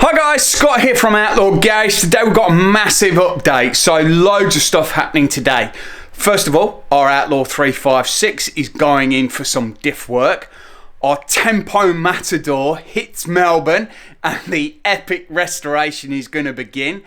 Hi guys, Scott here from Outlaw Garage. Today we've got a massive update, so loads of stuff happening today. First of all, our Outlaw 356 is going in for some diff work. Our Tempo Matador hits Melbourne and the epic restoration is going to begin.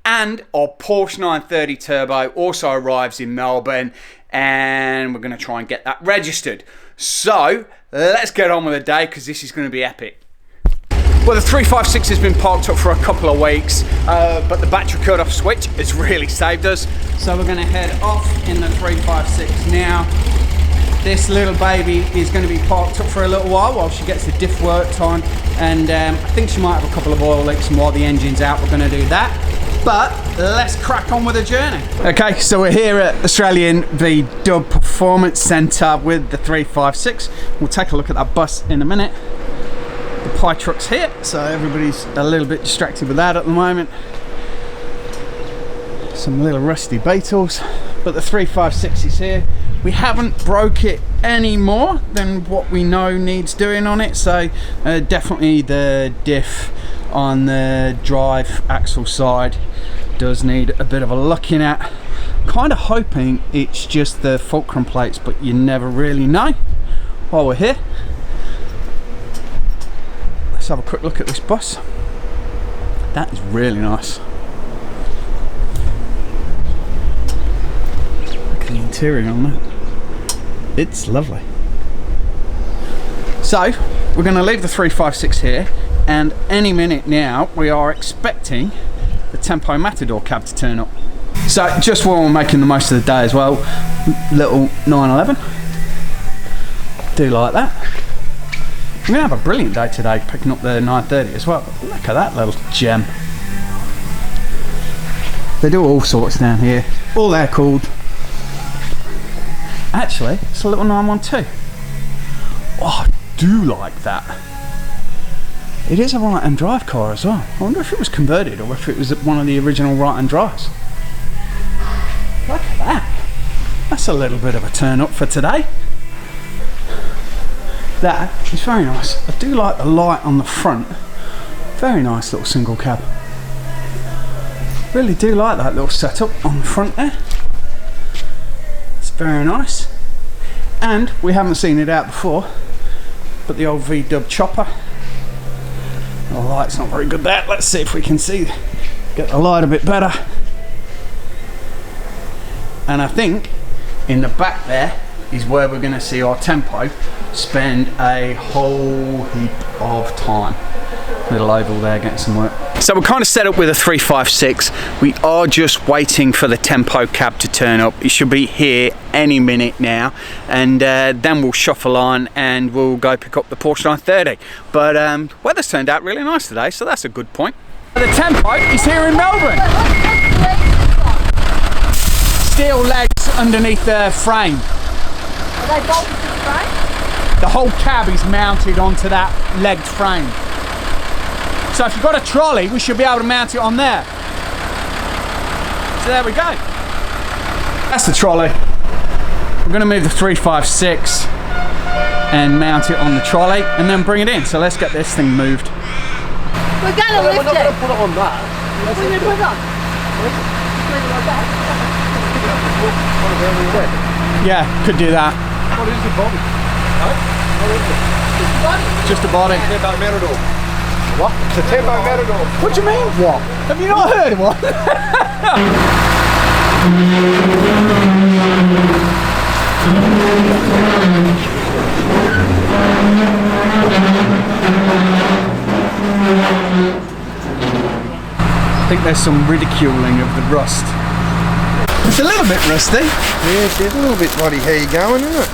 And our Porsche 930 Turbo also arrives in Melbourne and we're going to try and get that registered. So let's get on with the day because this is going to be epic. Well, the 356 has been parked up for a couple of weeks, but the battery cut-off switch has really saved us. So we're going to head off in the 356 now. This little baby is going to be parked up for a little while she gets the diff work time, and I think she might have a couple of oil leaks, and while the engine's out we're going to do that. But let's crack on with the journey. Okay, so we're here at Australian VW Performance Centre with the 356. We'll take a look at that bus in a minute. The pie truck's here, so everybody's a little bit distracted with that at the moment. Some little rusty Beetles, but the 356 is here. We haven't broke it any more than what we know needs doing on it, so definitely the diff on the drive axle side does need a bit of a looking at. Kind of hoping it's just the fulcrum plates, but you never really know. While we're here, let's have a quick look at this bus. That is really nice. Look at the interior on that. It's lovely. So we're going to leave the 356 here, and any minute now we are expecting the Tempo Matador cab to turn up. So just while we're making the most of the day as well, little 911. Do like that. We're going to have a brilliant day today picking up the 930 as well. Look at that little gem. They do all sorts down here. All air-cooled. Actually, it's a little 912. Oh, I do like that. It is a right-hand drive car as well. I wonder if it was converted or if it was one of the original right-hand drives. Look at that. That's a little bit of a turn up for today. That is very nice. I do like the light on the front. Very nice little single cab. Really do like that little setup on the front there. It's very nice. And we haven't seen it out before, but the old VW chopper. The light's not very good there. Let's see if we can see, get the light a bit better. And I think in the back there is where we're going to see our Tempo spend a whole heap of time. Little oval there getting some work. So we're kind of set up with a 356. We are just waiting for the Tempo cab to turn up. It should be here any minute now, and then we'll shuffle on and we'll go pick up the Porsche 930. But weather's turned out really nice today, so that's a good point. The Tempo is here in Melbourne. Steel legs underneath the frame. Are they bolted to the frame? The whole cab is mounted onto that legged frame. So if you've got a trolley, we should be able to mount it on there. So there we go. That's the trolley. We're going to move the 356 and mount it on the trolley and then bring it in. So let's get this thing moved. We're going to lift it. We're not going to put it on that. What are you going to put it on? Yeah, could do that. What is the body? What is it? Just a body. Tempo Matador. What? It's a Tempo Matador. What do you mean? What? Have you not heard of one? I think there's some ridiculing of the rust. It's a little bit rusty. Yeah, it's a little bit bloody how you going, isn't it?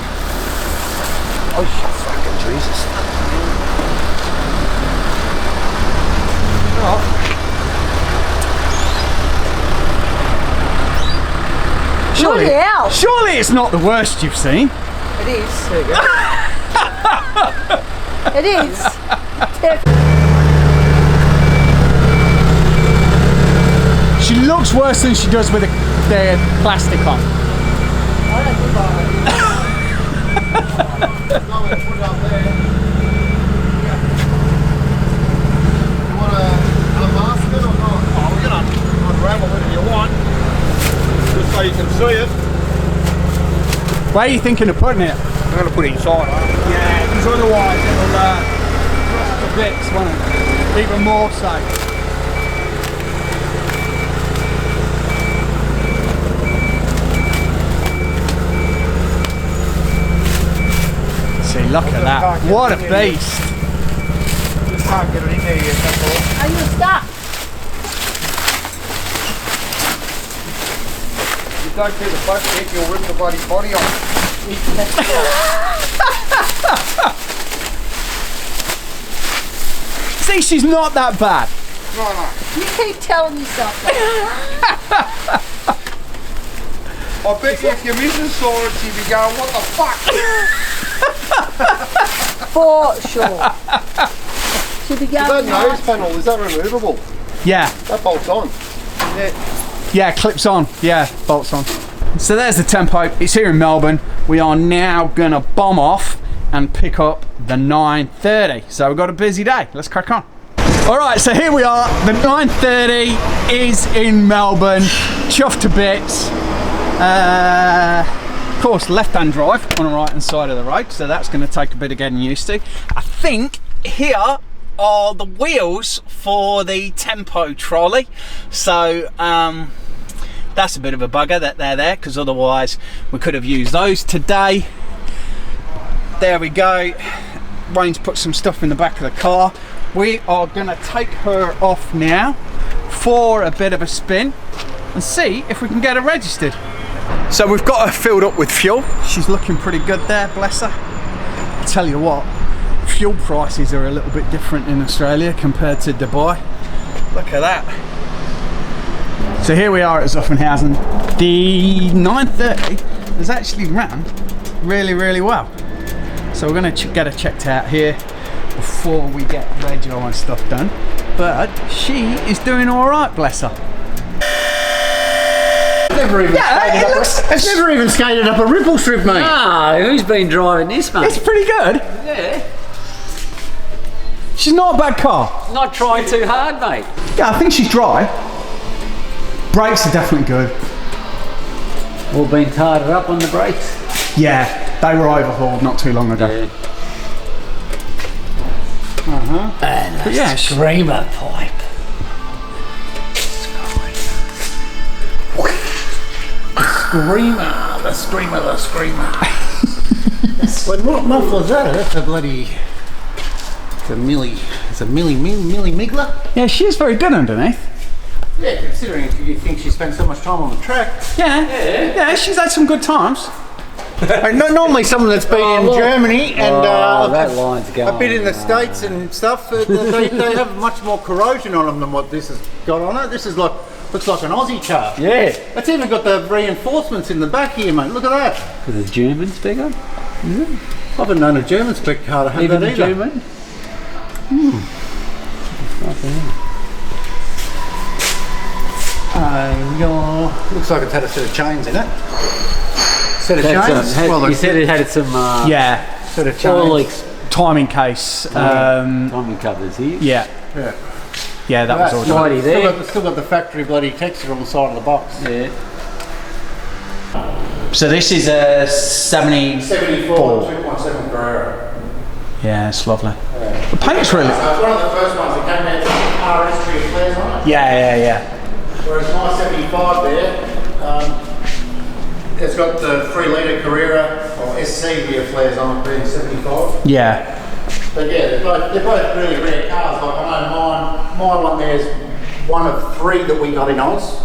Oh, fucking Jesus. Surely it's not the worst you've seen. It is. There you go. It is. She looks worse than she does with the plastic on. I don't think I See it? Where are you thinking of putting it? I'm going to put it inside. Yeah, because otherwise it'll rust to bits, won't it? Even more so. See, look at that. What a beast. Just can't get it in there yet, that's all. Are you stuck? You don't do the butt yet, you'll rip the bloody body off. See, she's not that bad. No. You keep telling yourself that. I bet you if your missus saw it, she'd be going, what the fuck? For sure. Should be Is that going nose panel, is that removable? Yeah, That bolts on. yeah, clips on. Yeah, bolts on. So there's the Tempo. It's here in Melbourne. We are now gonna bomb off and pick up the 930. So we've got a busy day. Let's crack on. All right, so here we are. The 930 is in Melbourne. Chuffed to bits. Of course, left-hand drive on the right-hand side of the road, so that's going to take a bit of getting used to. I think here are the wheels for the Tempo trolley, so that's a bit of a bugger that they're there, because otherwise we could have used those today. There we go. Wayne's put some stuff in the back of the car. We are going to take her off now for a bit of a spin and see if we can get her registered. So we've got her filled up with fuel. She's looking pretty good there, bless her. I tell you what, fuel prices are a little bit different in Australia compared to Dubai. Look at that. So here we are at Zuffenhausen. The 930 has actually ran really, really well. So we're going to get her checked out here before we get rego and stuff done. But she is doing all right, bless her. Never even it's never even skated up a ripple strip, mate. Ah, who's been driving this, mate? It's pretty good. Yeah. She's not a bad car. Not trying too hard, mate. Yeah, I think she's dry. Brakes are definitely good. All been tied up on the brakes. Yeah, they were overhauled not too long ago. Yeah. And But yeah, Screamer pipe. the screamer. Well, what muffler's that? That's a bloody. It's a milli Migler. yeah, she is very good underneath. Yeah, considering you think she spent so much time on the track. Yeah, she's had some good times. Not normally someone that's been in Germany and that line's going. a bit in the States and stuff, they have much more corrosion on them than what this has got on it. This is like, looks like an Aussie car. Yeah. It's even got the reinforcements in the back here, mate. Look at that. With the German speaker? I haven't known a German spec car to have Even that the either. German? Looks like it's had a set of chains in it. Set of That's chains? you said it had some Yeah, set of oil chains. leaks. timing case. Timing covers here. Yeah, that was all done. Mighty there. Still got the factory bloody texture on the side of the box. Yeah. So this is a 74. 2.7 Carrera. Yeah, it's lovely. The paint's really. It's one of the first ones that came out with RS tree flares on it. Yeah. Whereas my 75 there, it's got the 3 litre Carrera or SC rear flares on it being 75. Yeah. But yeah, they're both really rare cars. Like I know my one there's one of 3 that we got in Oz.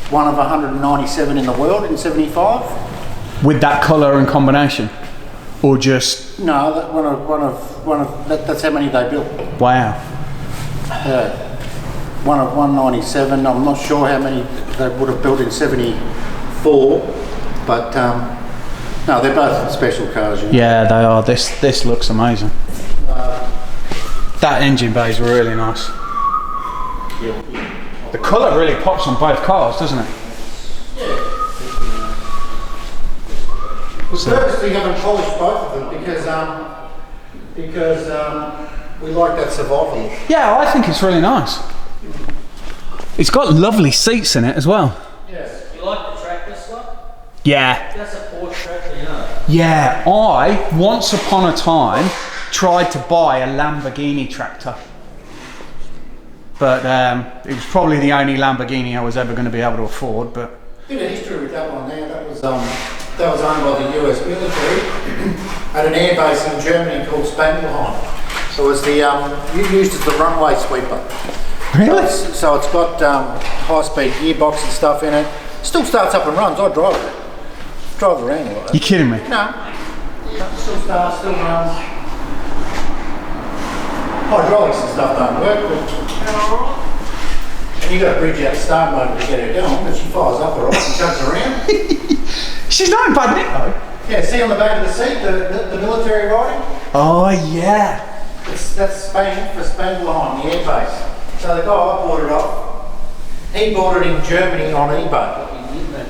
One of 197 in the world in 75. With that colour and combination, or just No, that one of that's how many they built. wow. One of 197. I'm not sure how many they would have built in 74, but no, they're both special cars. You know? Yeah, they are. This looks amazing. That engine bay is really nice. The colour really pops on both cars, doesn't it? We purposely haven't polished both of them because we like that survival look. Yeah, I think it's really nice. It's got lovely seats in it as well. Yes. You like the tractor stuff? Yeah. That's a Porsche Tractor, you know. Yeah, I, once upon a time, tried to buy a Lamborghini tractor. But it was probably the only Lamborghini I was ever going to be able to afford, but... Bit of history with that one there. That was owned by the US military at an airbase in Germany called Spangleheim. So it was used as the runway sweeper. Really? So it's got high-speed gearbox and stuff in it. Still starts up and runs. I drive it. Drive it around like that. You kidding me? No. Still starts, still runs. Hydraulics and stuff don't work, but and you got to bridge out the start motor to get her going, but she fires up alright and chugs around. She's not in bad nick though. Yeah, see on the back of the seat, the military riding? Oh yeah. That's Spain for Spangleheim, the air base. So the guy I bought it off, he bought it in Germany on eBay.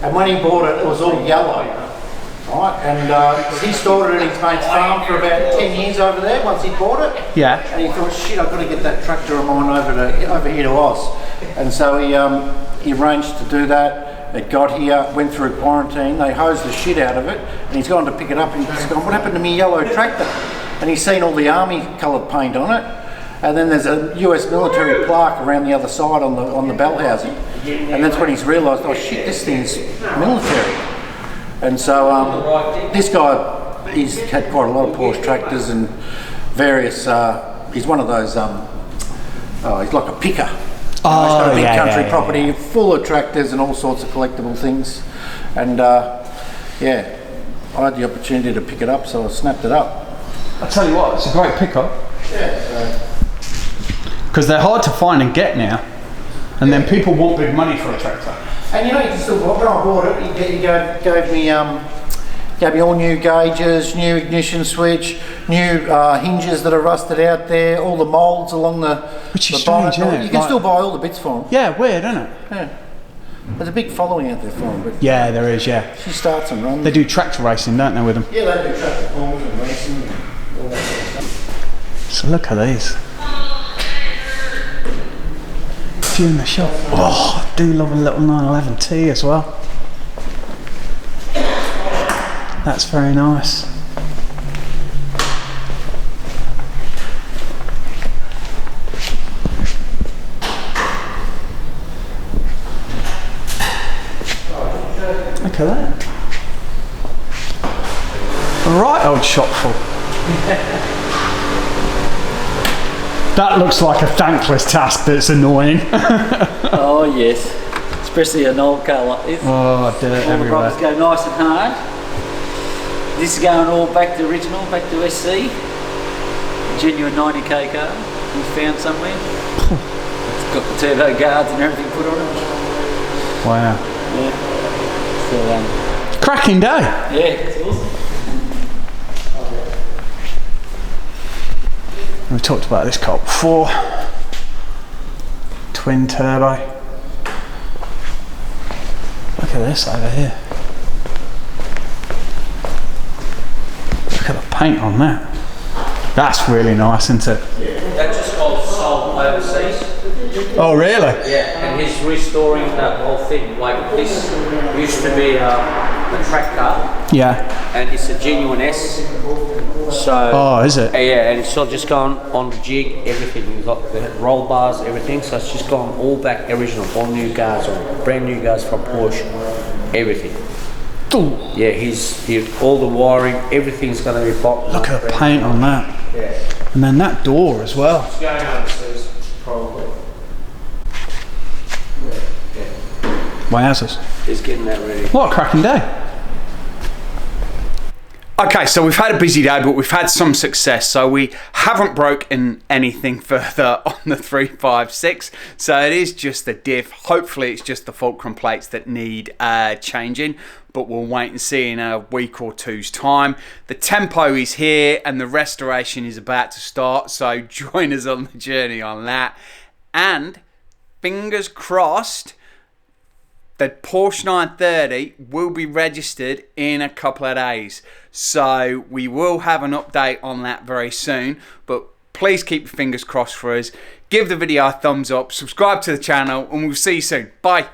And when he bought it, it was all yellow. Right, and he stored it at his mate's farm for about 10 years over there once he bought it. Yeah. And he thought, shit, I've got to get that tractor of mine over here to Oz. And so he arranged to do that. It got here, went through quarantine, they hosed the shit out of it, and he's gone to pick it up and he's gone, what happened to me yellow tractor? And he's seen all the army coloured paint on it. And then there's a US military plaque around the other side on the bell housing. And that's when he's realised, oh shit, this thing's military. And so this guy, he's had quite a lot of Porsche tractors and various, he's one of those, he's like a picker. He's got a big country property full of tractors and all sorts of collectible things. And yeah, I had the opportunity to pick it up, so I snapped it up. I'll tell you what, it's a great pickup. Yeah. Because they're hard to find and get now. And then people want big money for a tractor. And you know, you can still, when I bought it, he gave me all new gauges, new ignition switch, new hinges that are rusted out there, all the moulds along the Which is bonnet. strange, isn't it? You can still buy all the bits for them. Yeah, weird, isn't it? Yeah. There's a big following out there for them. But Yeah, there is, yeah. she starts and runs. They do tractor racing, don't they, with them? Yeah, they do tractor pulls and racing and all that sort of stuff. So look at these. Few in the shop. Oh, I do love a little 911T as well. That's very nice. Look at that. Right, old shop full. That looks like a thankless task that's annoying. Oh yes, especially an old car like this. Oh, dirt All the everywhere. problems go nice and hard. This is going all back to original, back to SC. Genuine 90k car, we found somewhere. It's got the turbo guards and everything put on it. Wow. Yeah. So, Cracking day. yeah, it's awesome. We've talked about this car before. Twin turbo. Look at this over here. Look at the paint on that. That's really nice, isn't it? That's just got sold overseas. Oh, really? Yeah, and he's restoring that whole thing. Like this used to be a track car, Yeah. and it's a genuine S. So Oh, is it? yeah, and it's all just gone on the jig, everything. We've got the roll bars, everything. So it's just gone all back original, all new guards on, brand new guards from Porsche, everything. Ooh, Yeah, he's all the wiring, everything's going to be bought. look at the paint on that. Yeah. And then that door as well. It's going overseas, probably. Wowzers. He's getting that ready. What a cracking day. Okay, so we've had a busy day, but we've had some success. So we haven't broken anything further on the 356. So it is just the diff. Hopefully it's just the fulcrum plates that need changing, but we'll wait and see in a week or two's time. The Tempo is here and the restoration is about to start. So join us on the journey on that. And fingers crossed, the Porsche 930 will be registered in a couple of days. So we will have an update on that very soon. But please keep your fingers crossed for us. Give the video a thumbs up, subscribe to the channel, and we'll see you soon. Bye.